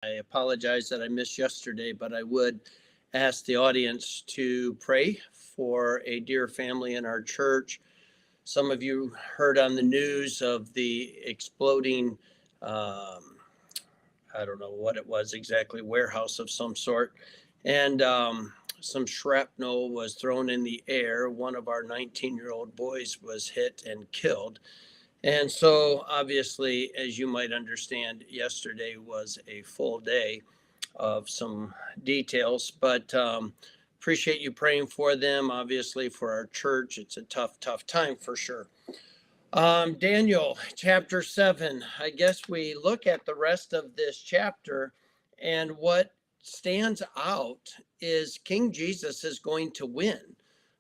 I apologize that I missed yesterday, but I would ask the audience to pray for a dear family in our church. Some of you heard on the news of the exploding, um, I don't know what it was exactly, warehouse of some sort. And some shrapnel was thrown in the air. One of our 19-year-old boys was hit and killed. And so, obviously, as you might understand, yesterday was a full day of some details, but appreciate you praying for them. Obviously, for our church, it's a tough time for sure. Daniel chapter 7. I guess we look at the rest of this chapter, and what stands out is King Jesus is going to win.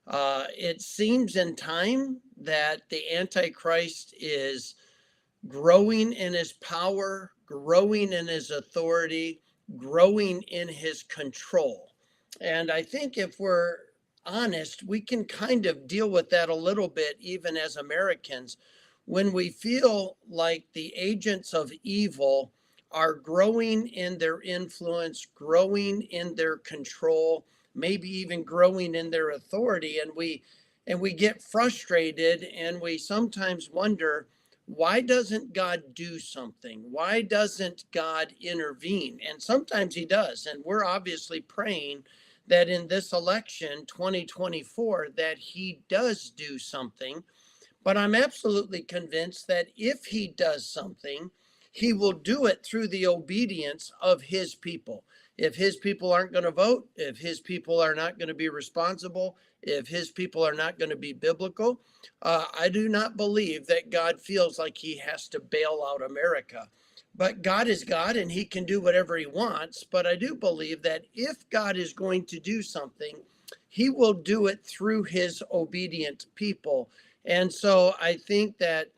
It seems in time that the Antichrist is growing in his power, growing in his authority, growing in his control. And I think if we're honest, we can kind of deal with that a little bit, even as Americans, when we feel like the agents of evil are growing in their influence, growing in their control, maybe even growing in their authority, and we get frustrated, and we sometimes wonder, why doesn't God do something? Why doesn't God intervene? And sometimes he does. And we're obviously praying that in this election 2024 that he does do something. But I'm absolutely convinced that if he does something, he will do it through the obedience of his people. If his people aren't going to vote, if his people are not going to be responsible, if his people are not going to be biblical, I do not believe that God feels like he has to bail out America. But God is God and he can do whatever he wants. But I do believe that if God is going to do something, he will do it through his obedient people. And so I think that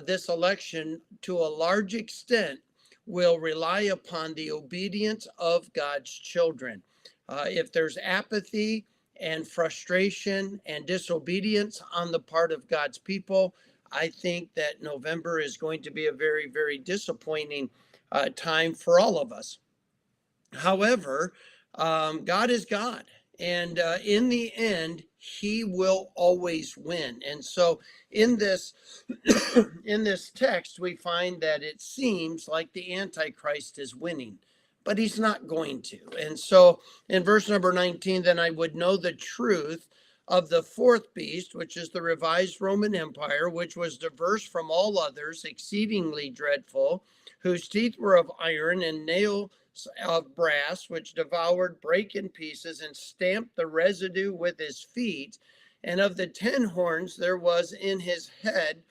this election, to a large extent, will rely upon the obedience of God's children. If there's apathy and frustration and disobedience on the part of God's people, I think that November is going to be a very, very disappointing time for all of us. However, God is God, and in the end, He will always win. And so, in this in this text, we find that it seems like the Antichrist is winning, but he's not going to. And so, in verse number 19, then I would know the truth of the fourth beast, which is the revised Roman Empire, which was diverse from all others, exceedingly dreadful, whose teeth were of iron and nails of brass, which devoured, brake in pieces, and stamped the residue with his feet. And of the 10 horns there was in his head,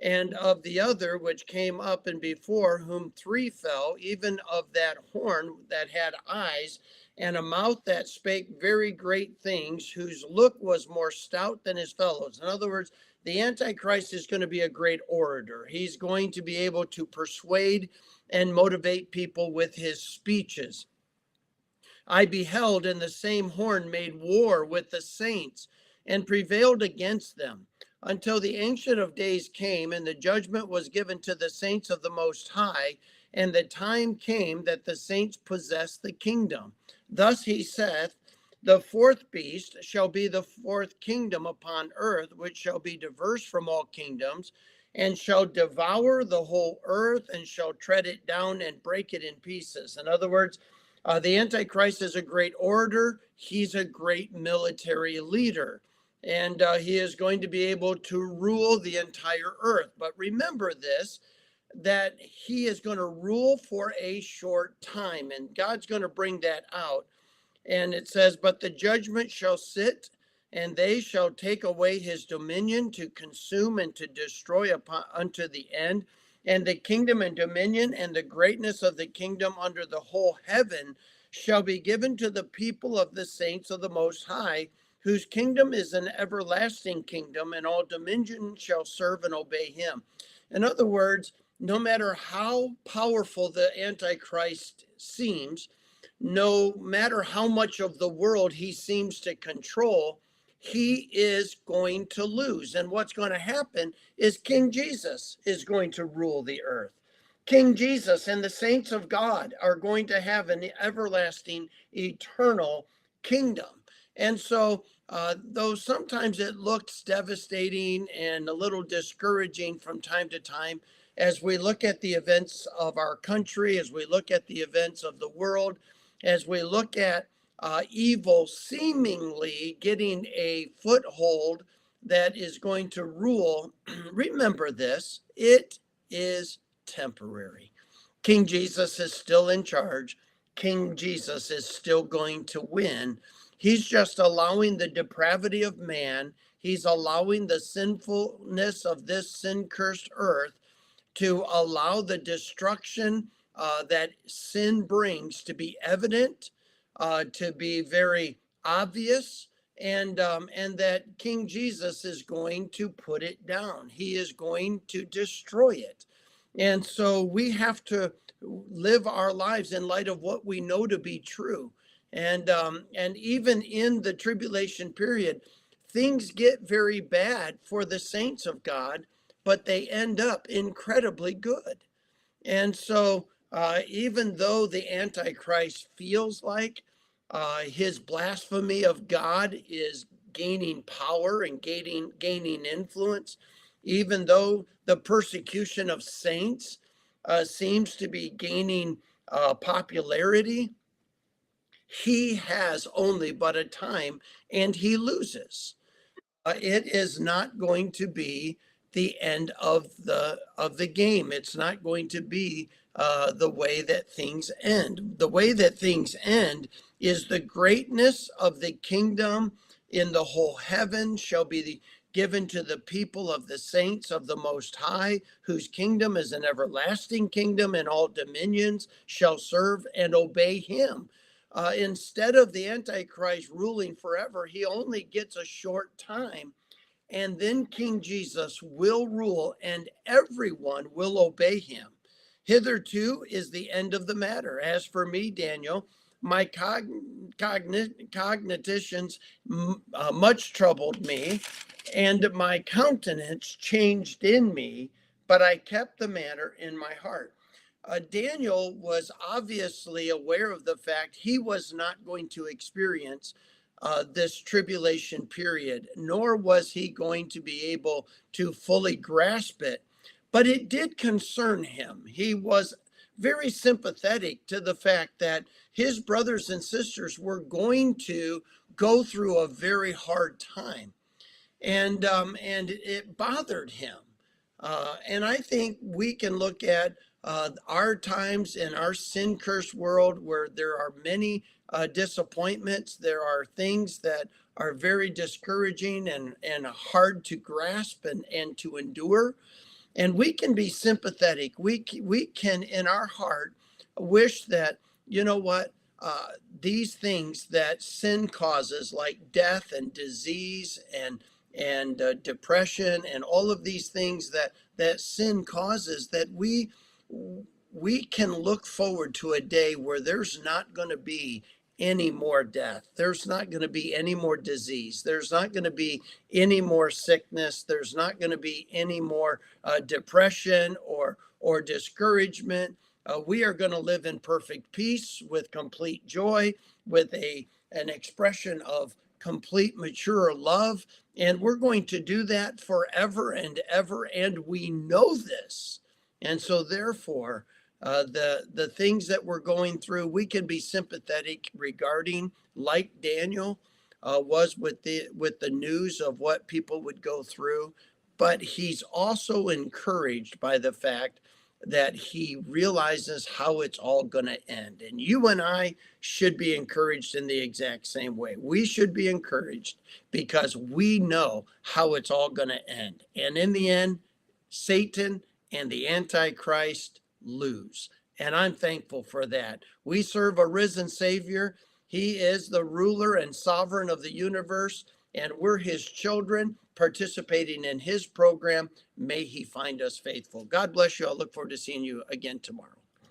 and of the other which came up and before whom 3 fell, even of that horn that had eyes, and a mouth that spake very great things, whose look was more stout than his fellows. In other words, the Antichrist is going to be a great orator. He's going to be able to persuade and motivate people with his speeches. I beheld, and the same horn made war with the saints and prevailed against them, until the Ancient of Days came, and the judgment was given to the saints of the Most High, and the time came that the saints possessed the kingdom. Thus he saith, the fourth beast shall be the fourth kingdom upon earth, which shall be diverse from all kingdoms, and shall devour the whole earth, and shall tread it down and break it in pieces. In other words, the Antichrist is a great orator. He's a great military leader, and he is going to be able to rule the entire earth. But remember this, that he is going to rule for a short time, and God's going to bring that out. And it says, but the judgment shall sit, and they shall take away his dominion to consume and to destroy upon unto the end. And the kingdom and dominion and the greatness of the kingdom under the whole heaven shall be given to the people of the saints of the Most High, whose kingdom is an everlasting kingdom, and all dominion shall serve and obey him. In other words, no matter how powerful the Antichrist seems, no matter how much of the world he seems to control, he is going to lose. And what's going to happen is King Jesus is going to rule the earth. King Jesus and the saints of God are going to have an everlasting, eternal kingdom. And so, though sometimes it looks devastating and a little discouraging from time to time, as we look at the events of our country, as we look at the events of the world, as we look at evil seemingly getting a foothold that is going to rule, remember this: it is temporary. King Jesus is still in charge. King Jesus is still going to win. He's just allowing the depravity of man, he's allowing the sinfulness of this sin cursed earth to allow the destruction that sin brings to be evident, to be very obvious, and that King Jesus is going to put it down. He is going to destroy it. And so we have to live our lives in light of what we know to be true. And even in the tribulation period, things get very bad for the saints of God, but they end up incredibly good. And so, even though the Antichrist feels like his blasphemy of God is gaining power and gaining influence, even though the persecution of saints seems to be gaining popularity, he has only but a time and he loses. It is not going to be the end of the game. It's not going to be the way that things end. The way that things end is the greatness of the kingdom in the whole heaven shall be given to the people of the saints of the Most High, whose kingdom is an everlasting kingdom, and all dominions shall serve and obey him. Instead of the Antichrist ruling forever, he only gets a short time. And then King Jesus will rule, and everyone will obey him. Hitherto is the end of the matter. As for me, Daniel, my cognitions much troubled me, and my countenance changed in me, but I kept the matter in my heart. Daniel was obviously aware of the fact he was not going to experience this tribulation period, nor was he going to be able to fully grasp it. But it did concern him. He was very sympathetic to the fact that his brothers and sisters were going to go through a very hard time, and it bothered him. And I think we can look at our times in our sin cursed world where there are many disappointments. There are things that are very discouraging and hard to grasp and to endure. And we can be sympathetic. We can, in our heart, wish that, you know what, these things that sin causes, like death and disease and depression and all of these things that sin causes, that we can look forward to a day where there's not going to be any more death. There's not going to be any more disease. There's not going to be any more sickness. There's not going to be any more depression or discouragement. We are going to live in perfect peace with complete joy, with an expression of complete mature love. And we're going to do that forever and ever. And we know this. And so therefore, the things that we're going through, we can be sympathetic regarding, like Daniel was with the news of what people would go through. But he's also encouraged by the fact that he realizes how it's all going to end. And you and I should be encouraged in the exact same way. We should be encouraged because we know how it's all going to end. And in the end, Satan and the Antichrist lose. And I'm thankful for that. We serve a risen Savior. He is the ruler and sovereign of the universe, and we're his children participating in his program. May he find us faithful. God bless you. I'll look forward to seeing you again tomorrow.